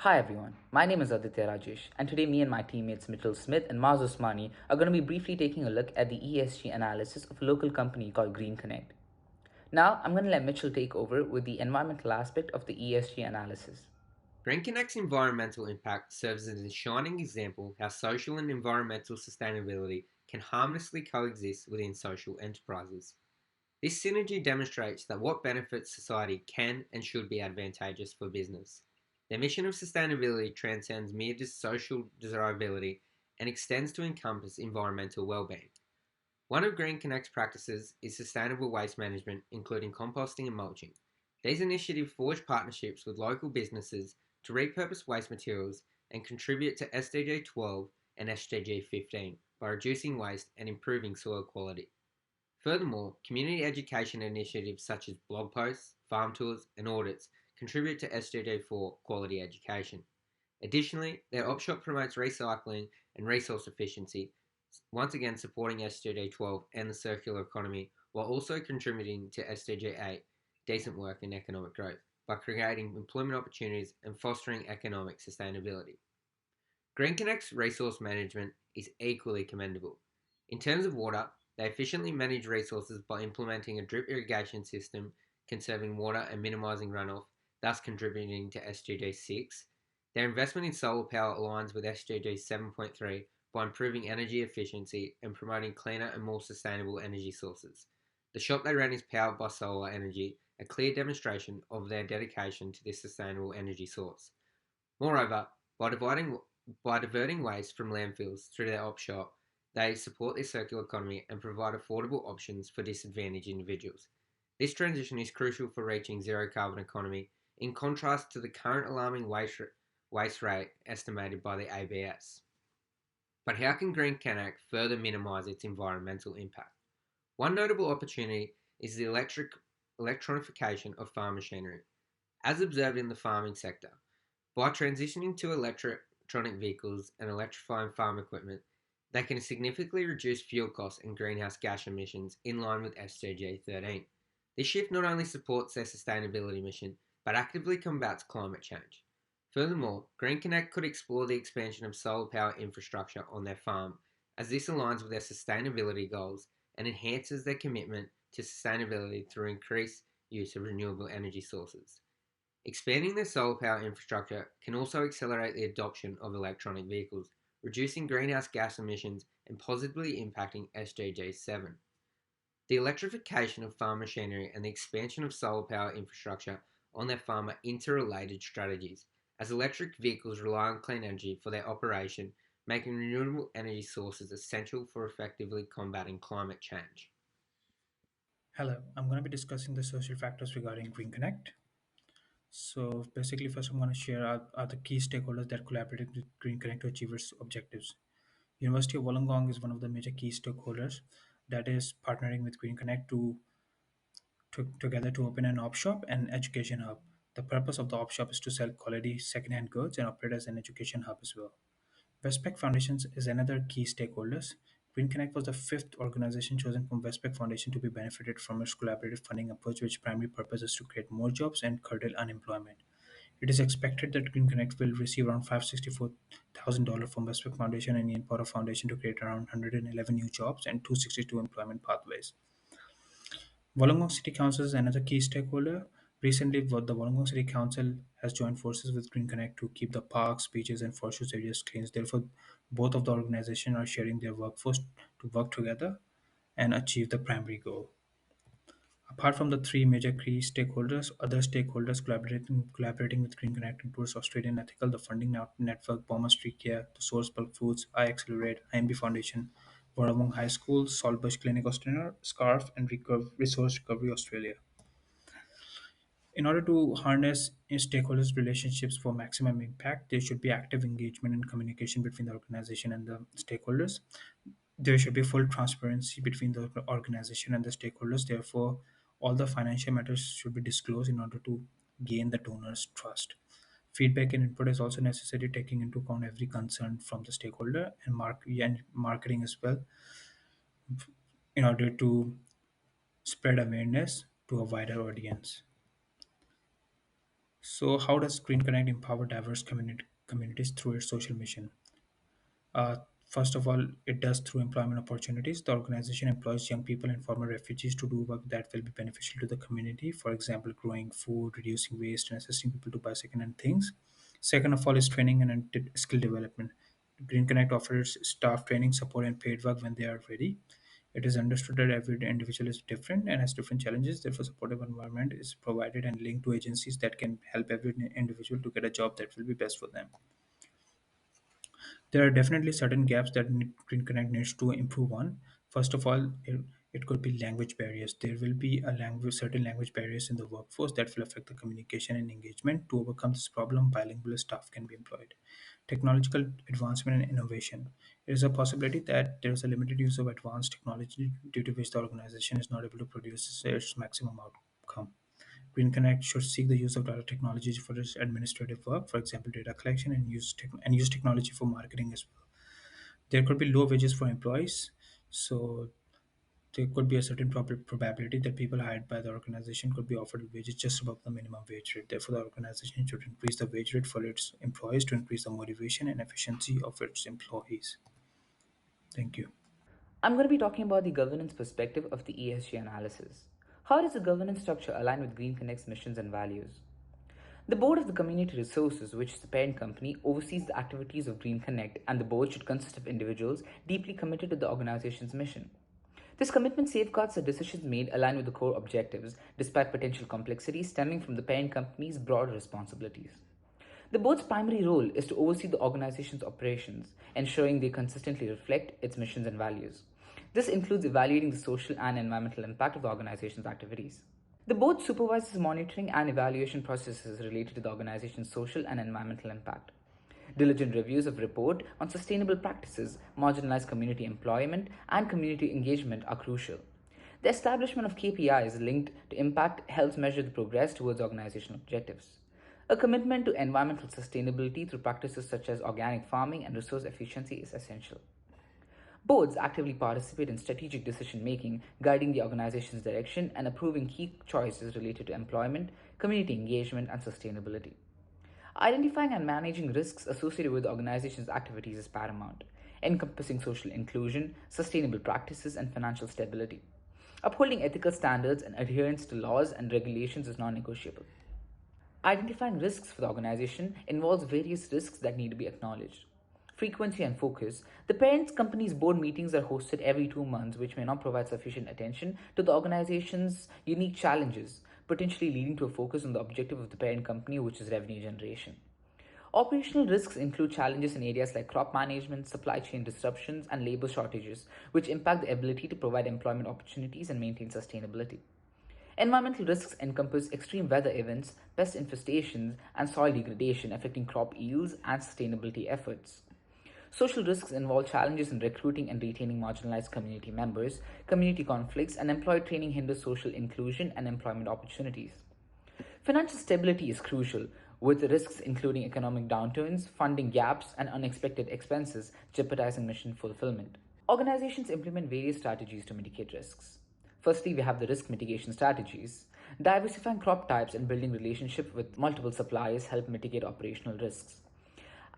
Hi everyone, my name is Aditya Rajesh, and today me and my teammates Mitchell Smith and Maz Usmani are going to be briefly taking a look at the ESG analysis of a local company called Green Connect. Now, I'm going to let Mitchell take over with the environmental aspect of the ESG analysis. GreenConnect's environmental impact serves as a shining example of how social and environmental sustainability can harmoniously coexist within social enterprises. This synergy demonstrates that what benefits society can and should be advantageous for business. Their mission of sustainability transcends mere social desirability and extends to encompass environmental well-being. One of GreenConnect's practices is sustainable waste management, including composting and mulching. These initiatives forge partnerships with local businesses to repurpose waste materials and contribute to SDG 12 and SDG 15 by reducing waste and improving soil quality. Furthermore, community education initiatives such as blog posts, farm tours, and audits contribute to SDG 4 quality education. Additionally, their op shop promotes recycling and resource efficiency, once again supporting SDG 12 and the circular economy, while also contributing to SDG 8, decent work and economic growth, by creating employment opportunities and fostering economic sustainability. GreenConnect's resource management is equally commendable. In terms of water, they efficiently manage resources by implementing a drip irrigation system, conserving water and minimizing runoff, thus contributing to SDG 6. Their investment in solar power aligns with SDG 7.3 by improving energy efficiency and promoting cleaner and more sustainable energy sources. The shop they run is powered by solar energy, a clear demonstration of their dedication to this sustainable energy source. Moreover, by diverting waste from landfills through their op shop, they support the circular economy and provide affordable options for disadvantaged individuals. This transition is crucial for reaching zero carbon economy, in contrast to the current alarming waste rate estimated by the ABS. But how can Green Connect further minimise its environmental impact? One notable opportunity is the electronification of farm machinery. As observed in the farming sector, by transitioning to electronic vehicles and electrifying farm equipment, they can significantly reduce fuel costs and greenhouse gas emissions in line with SDG 13. This shift not only supports their sustainability mission, but actively combats climate change. Furthermore, Green Connect could explore the expansion of solar power infrastructure on their farm, as this aligns with their sustainability goals and enhances their commitment to sustainability through increased use of renewable energy sources. Expanding their solar power infrastructure can also accelerate the adoption of electronic vehicles, reducing greenhouse gas emissions and positively impacting SDG 7. The electrification of farm machinery and the expansion of solar power infrastructure on their farm are interrelated strategies, as electric vehicles rely on clean energy for their operation, making renewable energy sources essential for effectively combating climate change. Hello, I'm going to be discussing the social factors regarding Green Connect. So, basically, first I'm going to share are the key stakeholders that collaborated with Green Connect to achieve its objectives. University of Wollongong is one of the major key stakeholders that is partnering with Green Connect together to open an op shop and education hub. The purpose of the op shop is to sell quality second-hand goods and operate as an education hub as well. Westpac Foundations is another key stakeholder. Green Connect was the fifth organization chosen from Westpac Foundation to be benefited from its collaborative funding approach, which primary purpose is to create more jobs and curtail unemployment. It is expected that Green Connect will receive around $564,000 from Westpac Foundation and Ian Potter Foundation to create around 111 new jobs and 262 employment pathways. Wollongong City Council is another key stakeholder. Recently, the Wollongong City Council has joined forces with Green Connect to keep the parks, beaches, and forest use areas clean. Therefore, both of the organizations are sharing their workforce to work together and achieve the primary goal. Apart from the three major key stakeholders, other stakeholders collaborating with Green Connect includes Australian Ethical, the Funding Network, Bomber Street Care, the Source Bulk Foods, iAccelerate, IMB Foundation, Warrawong High School, Saltbush Clinic Australia, SCARF, and Resource Recovery Australia. In order to harness stakeholders' relationships for maximum impact, there should be active engagement and communication between the organization and the stakeholders. There should be full transparency between the organization and the stakeholders. Therefore, all the financial matters should be disclosed in order to gain the donor's trust. Feedback and input is also necessary, taking into account every concern from the stakeholder and marketing as well, in order to spread awareness to a wider audience. So, how does Green Connect empower diverse communities through its social mission? Uh, First of all, it does through employment opportunities. The organization employs young people and former refugees to do work that will be beneficial to the community. For example, growing food, reducing waste, and assisting people to buy second-hand things. Second of all is training and skill development. Green Connect offers staff training, support, and paid work when they are ready. It is understood that every individual is different and has different challenges. Therefore, supportive environment is provided and linked to agencies that can help every individual to get a job that will be best for them. There are definitely certain gaps that Green Connect needs to improve on. First of all, it could be language barriers. There will be certain language barriers in the workforce that will affect the communication and engagement. To overcome this problem, bilingual staff can be employed. Technological advancement and innovation. There is a possibility that there is a limited use of advanced technology due to which the organization is not able to produce its maximum outcome. Green Connect should seek the use of data technologies for its administrative work, for example, data collection and use technology for marketing as well. There could be low wages for employees, so there could be a certain probability that people hired by the organization could be offered wages just above the minimum wage rate. Therefore, the organization should increase the wage rate for its employees to increase the motivation and efficiency of its employees. Thank you. I'm going to be talking about the governance perspective of the ESG analysis. How does the governance structure align with Green Connect's missions and values? The board of the Community Resources, which is the parent company, oversees the activities of Green Connect, and the board should consist of individuals deeply committed to the organization's mission. This commitment safeguards that decisions made align with the core objectives, despite potential complexities stemming from the parent company's broader responsibilities. The board's primary role is to oversee the organization's operations, ensuring they consistently reflect its missions and values. This includes evaluating the social and environmental impact of the organization's activities. The board supervises monitoring and evaluation processes related to the organization's social and environmental impact. Diligent reviews of report on sustainable practices, marginalized community employment, and community engagement are crucial. The establishment of KPIs linked to impact helps measure the progress towards organizational objectives. A commitment to environmental sustainability through practices such as organic farming and resource efficiency is essential. Boards actively participate in strategic decision making, guiding the organization's direction and approving key choices related to employment, community engagement, and sustainability. Identifying and managing risks associated with the organization's activities is paramount, encompassing social inclusion, sustainable practices, and financial stability. Upholding ethical standards and adherence to laws and regulations is non negotiable. Identifying risks for the organization involves various risks that need to be acknowledged. Frequency and focus. The parent company's board meetings are hosted every 2 months, which may not provide sufficient attention to the organization's unique challenges, potentially leading to a focus on the objective of the parent company, which is revenue generation. Operational risks include challenges in areas like crop management, supply chain disruptions, and labor shortages, which impact the ability to provide employment opportunities and maintain sustainability. Environmental risks encompass extreme weather events, pest infestations, and soil degradation affecting crop yields and sustainability efforts. Social risks involve challenges in recruiting and retaining marginalized community members, community conflicts, and employee training hinders social inclusion and employment opportunities. Financial stability is crucial, with risks including economic downturns, funding gaps, and unexpected expenses jeopardizing mission fulfillment. Organizations implement various strategies to mitigate risks. Firstly, we have the risk mitigation strategies. Diversifying crop types and building relationships with multiple suppliers help mitigate operational risks.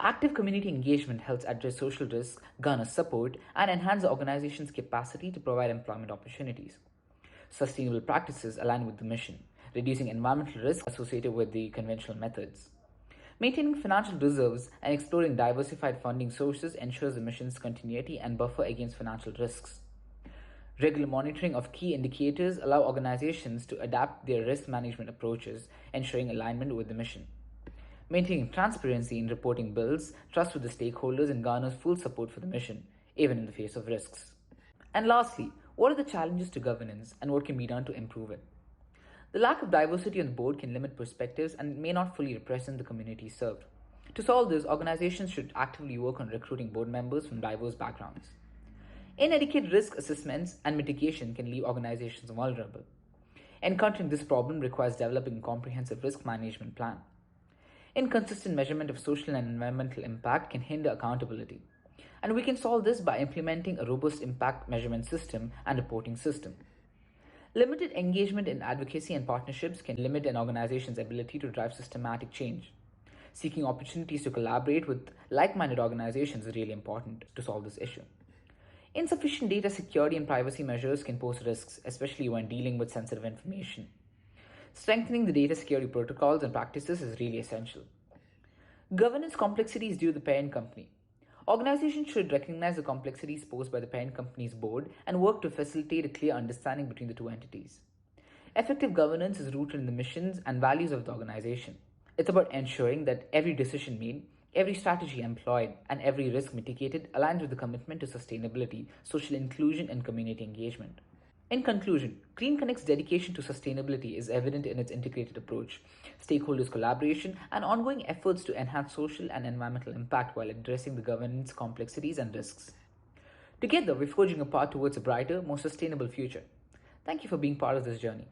Active community engagement helps address social risks, garner support, and enhance the organization's capacity to provide employment opportunities. Sustainable practices align with the mission, reducing environmental risk associated with the conventional methods. Maintaining financial reserves and exploring diversified funding sources ensures the mission's continuity and buffer against financial risks. Regular monitoring of key indicators allow organizations to adapt their risk management approaches, ensuring alignment with the mission. Maintaining transparency in reporting builds trust with the stakeholders and garners full support for the mission, even in the face of risks. And lastly, what are the challenges to governance and what can be done to improve it? The lack of diversity on the board can limit perspectives and may not fully represent the community served. To solve this, organizations should actively work on recruiting board members from diverse backgrounds. Inadequate risk assessments and mitigation can leave organizations vulnerable. Encountering this problem requires developing a comprehensive risk management plan. Inconsistent measurement of social and environmental impact can hinder accountability. And we can solve this by implementing a robust impact measurement system and reporting system. Limited engagement in advocacy and partnerships can limit an organization's ability to drive systematic change. Seeking opportunities to collaborate with like minded organizations is really important to solve this issue. Insufficient data security and privacy measures can pose risks, especially when dealing with sensitive information. Strengthening the data security protocols and practices is really essential. Governance complexity is due to the parent company. Organizations should recognize the complexities posed by the parent company's board and work to facilitate a clear understanding between the two entities. Effective governance is rooted in the missions and values of the organization. It's about ensuring that every decision made, every strategy employed, and every risk mitigated aligns with the commitment to sustainability, social inclusion, and community engagement. In conclusion, GreenConnect's dedication to sustainability is evident in its integrated approach, stakeholders' collaboration, and ongoing efforts to enhance social and environmental impact while addressing the governance complexities and risks. Together, we're forging a path towards a brighter, more sustainable future. Thank you for being part of this journey.